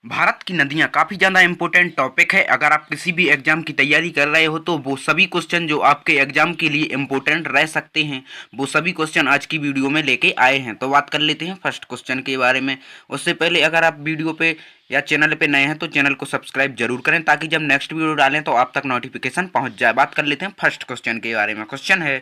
भारत की नदियाँ काफ़ी ज़्यादा इम्पोर्टेंट टॉपिक है। अगर आप किसी भी एग्ज़ाम की तैयारी कर रहे हो तो वो सभी क्वेश्चन जो आपके एग्ज़ाम के लिए इम्पोर्टेंट रह सकते हैं, वो सभी क्वेश्चन आज की वीडियो में लेके आए हैं। तो बात कर लेते हैं फर्स्ट क्वेश्चन के बारे में। उससे पहले अगर आप वीडियो पे या चैनल पे नए हैं तो चैनल को सब्सक्राइब जरूर करें, ताकि जब नेक्स्ट वीडियो डालें तो आप तक नोटिफिकेशन पहुँच जाए। बात कर लेते हैं फर्स्ट क्वेश्चन के बारे में। क्वेश्चन है,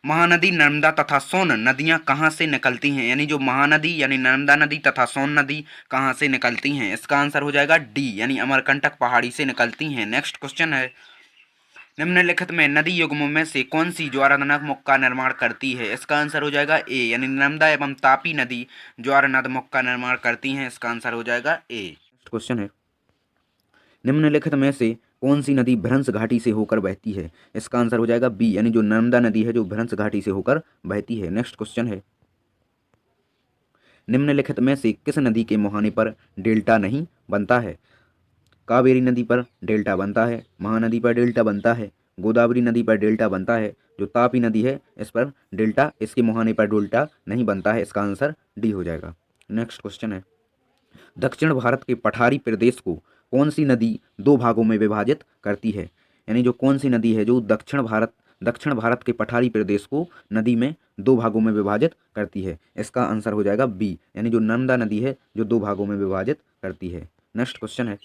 महानदी नर्मदा तथा सोन नदियाँ कहाँ से निकलती हैं? यानी जो महानदी यानी नर्मदा नदी तथा सोन नदी कहाँ से निकलती हैं? इसका आंसर हो जाएगा डी, यानी अमरकंटक पहाड़ी से निकलती हैं। नेक्स्ट क्वेश्चन है, निम्नलिखित में नदी युग्मों में से कौन सी ज्वारनद मुख का निर्माण करती है? इसका आंसर हो जाएगा ए, यानी नर्मदा एवं तापी नदी ज्वारनद मुख का निर्माण करती हैं। इसका आंसर हो जाएगा ए। नेक्स्ट क्वेश्चन है, निम्नलिखित में से कौन सी नदी भ्रंश घाटी से होकर बहती है? इसका आंसर हो जाएगा बी, यानी जो नर्मदा नदी है जो भ्रंश घाटी से होकर बहती है। नेक्स्ट क्वेश्चन है, निम्नलिखित में से किस नदी के मुहाने पर डेल्टा नहीं बनता है? कावेरी नदी पर डेल्टा बनता है, महानदी पर डेल्टा बनता है, गोदावरी नदी पर डेल्टा बनता है, जो तापी नदी है इस पर डेल्टा, इसके मुहाने पर डेल्टा नहीं बनता है। इसका आंसर डी हो जाएगा। नेक्स्ट क्वेश्चन है, दक्षिण भारत के पठारी प्रदेश को कौन सी नदी दो भागों में विभाजित करती है? यानी जो कौन सी नदी है जो दक्षिण भारत के पठारी प्रदेश को नदी में दो भागों में विभाजित करती है? इसका आंसर हो जाएगा बी, यानी जो नर्मदा नदी है जो दो भागों में विभाजित करती है। नेक्स्ट क्वेश्चन है,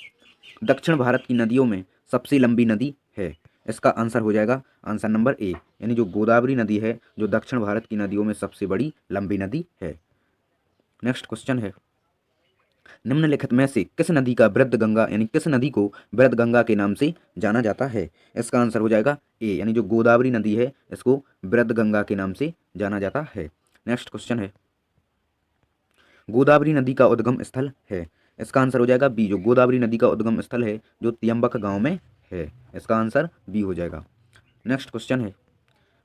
दक्षिण भारत की नदियों में सबसे लंबी नदी है? इसका आंसर हो जाएगा आंसर नंबर ए, यानी जो गोदावरी नदी है जो दक्षिण भारत की नदियों में सबसे बड़ी लंबी नदी है। नेक्स्ट क्वेश्चन है, निम्नलिखित में से किस नदी का वृद्ध गंगा यानी किस नदी को वृद्ध गंगा के नाम से जाना जाता है? इसका आंसर हो जाएगा ए, यानी जो गोदावरी नदी है इसको वृद्ध गंगा के नाम से जाना जाता है। नेक्स्ट क्वेश्चन है, गोदावरी नदी का उद्गम स्थल है? इसका आंसर हो जाएगा बी, जो गोदावरी नदी का उद्गम स्थल है जो तियम्बक गांव में है। इसका आंसर बी हो जाएगा। नेक्स्ट क्वेश्चन है,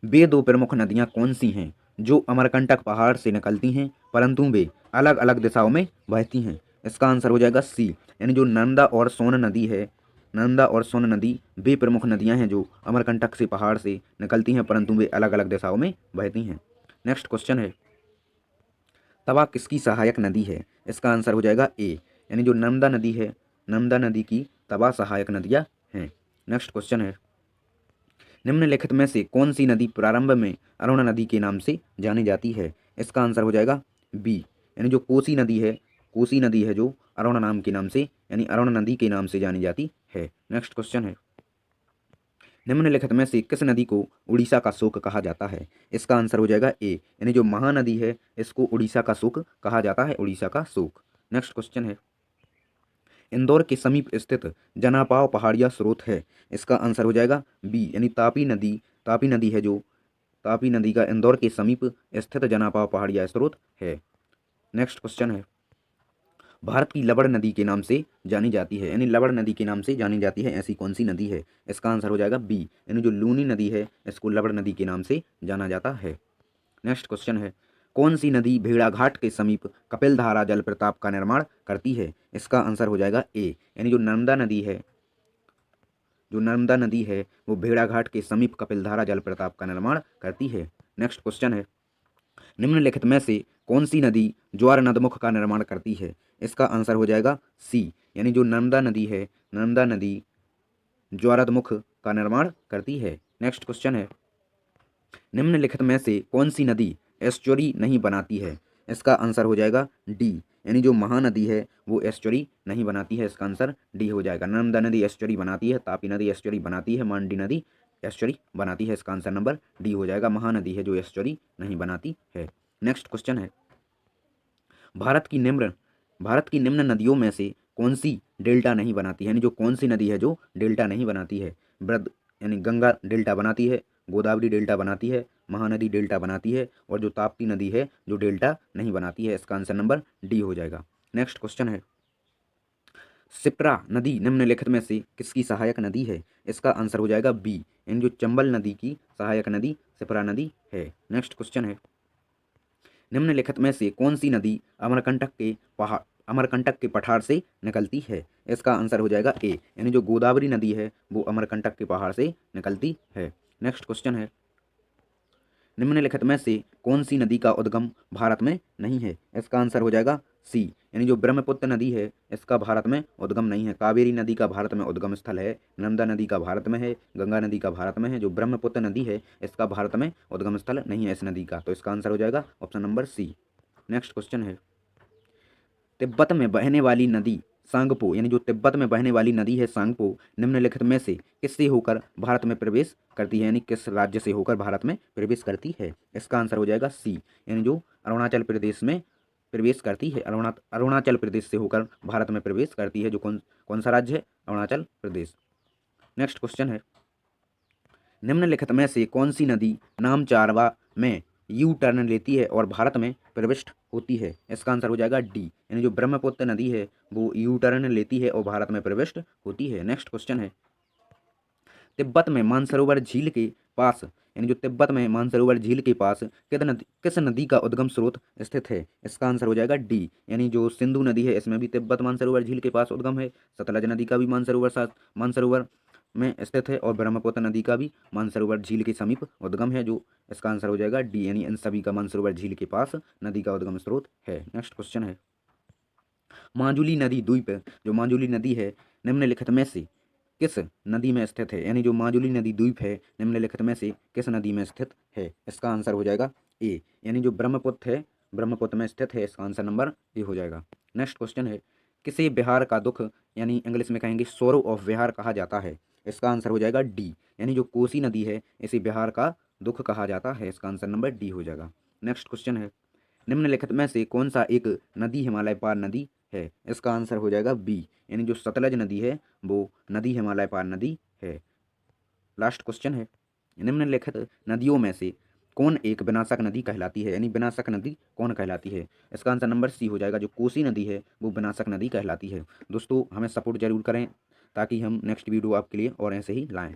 वे दो प्रमुख नदियां कौन सी हैं जो अमरकंटक पहाड़ से निकलती हैं परंतु वे अलग अलग दिशाओं में बहती हैं? इसका आंसर हो जाएगा सी, यानी जो नर्मदा और सोन नदी है, नर्मदा और सोन नदी वे प्रमुख नदियां हैं जो अमरकंटक से पहाड़ से निकलती हैं परंतु वे अलग अलग दिशाओं में बहती हैं। नेक्स्ट क्वेश्चन है, तवा किसकी सहायक नदी है? इसका आंसर हो जाएगा ए, यानी जो नर्मदा नदी है, नर्मदा नदी की तवा सहायक नदियाँ हैं। नेक्स्ट क्वेश्चन है, निम्नलिखित में से कौन सी नदी प्रारंभ में अरुण नदी के नाम से जानी जाती है? इसका आंसर हो जाएगा बी, यानी जो कोसी नदी है, कोसी नदी है जो अरुण नाम के नाम से यानी अरुण नदी के नाम से जानी जाती है। नेक्स्ट क्वेश्चन है, निम्नलिखित में से किस नदी को उड़ीसा का शोक कहा जाता है? इसका आंसर हो जाएगा ए, यानी जो महानदी है इसको उड़ीसा का शोक कहा जाता है, उड़ीसा का शोक। नेक्स्ट क्वेश्चन है, इंदौर के समीप स्थित जनापाव पहाड़िया स्रोत है? इसका आंसर हो जाएगा बी, यानी तापी नदी, तापी नदी है जो तापी नदी का इंदौर के समीप स्थित जनापाव पहाड़िया स्रोत है। नेक्स्ट क्वेश्चन है, भारत की लवण नदी के नाम से जानी जाती है, यानी लवण नदी के नाम से जानी जाती है ऐसी कौन सी नदी है? इसका आंसर हो जाएगा बी, यानी जो लूनी नदी है इसको लवण नदी के नाम से जाना जाता है। नेक्स्ट क्वेश्चन है, कौन सी नदी भेड़ाघाट के समीप कपिलधारा जलप्रपात का निर्माण करती है? इसका आंसर हो जाएगा ए, यानी जो नर्मदा नदी है, जो नर्मदा नदी है वो भेड़ाघाट के समीप कपिलधारा जलप्रपात का निर्माण करती है। नेक्स्ट क्वेश्चन है, निम्नलिखित में से कौन सी नदी ज्वार नदमुख का निर्माण करती है? इसका आंसर हो जाएगा सी, यानी जो नर्मदा नदी है, नर्मदा नदी ज्वारनदमुख का निर्माण करती है। नेक्स्ट क्वेश्चन है, निम्नलिखित में से कौन सी नदी एस्चुरी नहीं बनाती है? इसका आंसर हो जाएगा डी, यानी जो महानदी है वो एस्चुरी नहीं बनाती है। इसका आंसर डी हो जाएगा। नर्मदा नदी एस्चुरी बनाती है, तापी नदी एस्चुरी बनाती है, मांडी नदी एस्चुरी बनाती है। इसका आंसर नंबर डी हो जाएगा, महानदी है जो एस्चुरी नहीं बनाती है। नेक्स्ट क्वेश्चन है, भारत की निम्न नदियों में से कौन सी डेल्टा नहीं बनाती है? यानी जो कौन सी नदी है जो डेल्टा नहीं बनाती है? वृद्ध यानी गंगा डेल्टा बनाती है, गोदावरी डेल्टा बनाती है, महानदी डेल्टा बनाती है, और जो ताप्ती नदी है जो डेल्टा नहीं बनाती है। इसका आंसर नंबर डी हो जाएगा। नेक्स्ट क्वेश्चन है, शिप्रा नदी निम्नलिखित में से किसकी सहायक नदी है? इसका आंसर हो जाएगा बी, यानी जो चंबल नदी की सहायक नदी शिप्रा नदी है। नेक्स्ट क्वेश्चन है, निम्नलिखित में से कौन सी नदी अमरकंटक के पठार से निकलती है? इसका आंसर हो जाएगा ए, यानी जो गोदावरी नदी है वो अमरकंटक के पहाड़ से निकलती है। नेक्स्ट क्वेश्चन है, निम्नलिखित में से कौन सी नदी का उद्गम भारत में नहीं है? इसका आंसर हो जाएगा सी, यानी जो ब्रह्मपुत्र नदी है इसका भारत में उद्गम नहीं है। कावेरी नदी का भारत में उद्गम स्थल है, नर्मदा नदी का भारत में है, गंगा नदी का भारत में है। जो ब्रह्मपुत्र नदी है इसका भारत में उद्गम स्थल नहीं है इस नदी का, तो इसका आंसर हो जाएगा option number C. Next question है, तिब्बत में बहने वाली नदी सांगपो, यानी जो तिब्बत में बहने वाली नदी है सांगपो, निम्नलिखित में से किससे होकर भारत में प्रवेश करती है, यानी किस राज्य से होकर भारत में प्रवेश करती है। इसका आंसर हो जाएगा सी, यानी जो अरुणाचल प्रदेश में प्रवेश करती है। अरुणाचल प्रदेश से होकर भारत में प्रवेश करती है। जो कौन सा राज्य है, अरुणाचल प्रदेश। नेक्स्ट क्वेश्चन है, निम्नलिखित में से कौन सी नदी नामचारवा में यू टर्न लेती है और भारत में प्रविष्ट होती है। इसका आंसर हो जाएगा डी, यानी जो ब्रह्मपुत्र नदी है वो यू टर्न लेती है और भारत में प्रविष्ट होती है। नेक्स्ट क्वेश्चन है, तिब्बत में मानसरोवर झील के पास, यानी जो तिब्बत में मानसरोवर झील के पास किस नदी का उद्गम स्रोत स्थित है। इसका आंसर हो जाएगा डी, यानी जो सिंधु नदी है इसमें भी तिब्बत मानसरोवर झील के पास उद्गम है। सतलज नदी का भी मानसरोवर में स्थित है और ब्रह्मपुत्र नदी का भी मानसरोवर झील के समीप उद्गम है। जो इसका आंसर हो जाएगा डी, यानी इन सभी का मानसरोवर झील के पास नदी का उद्गम स्रोत है। नेक्स्ट क्वेश्चन है, माजुली नदी द्वीप, जो माजुली नदी है निम्नलिखित में से किस नदी में स्थित है, यानी जो माजुली नदी द्वीप है निम्नलिखित में से किस नदी में स्थित है। इसका आंसर हो जाएगा ए, यानी जो ब्रह्मपुत्र है ब्रह्मपुत्र में स्थित है। इसका आंसर नंबर ए हो जाएगा। नेक्स्ट क्वेश्चन है, किसे बिहार का दुख, यानी इंग्लिश में कहेंगे सोरो ऑफ बिहार कहा जाता है। इसका आंसर हो जाएगा डी, यानी जो कोसी नदी है इसे बिहार का दुख कहा जाता है। इसका आंसर नंबर डी हो जाएगा। नेक्स्ट क्वेश्चन है, निम्नलिखित में से कौन सा एक नदी हिमालय पार नदी है। इसका आंसर हो जाएगा बी, यानी जो सतलज नदी है वो नदी हिमालय पार नदी है। लास्ट क्वेश्चन है, निम्नलिखित नदियों में से कौन एक विनाशक नदी कहलाती है, यानी विनाशक नदी कौन कहलाती है। इसका आंसर नंबर सी हो जाएगा, जो कोसी नदी है वो विनाशक नदी कहलाती है। दोस्तों हमें सपोर्ट जरूर करें ताकि हम नेक्स्ट वीडियो आपके लिए और ऐसे ही लाएं।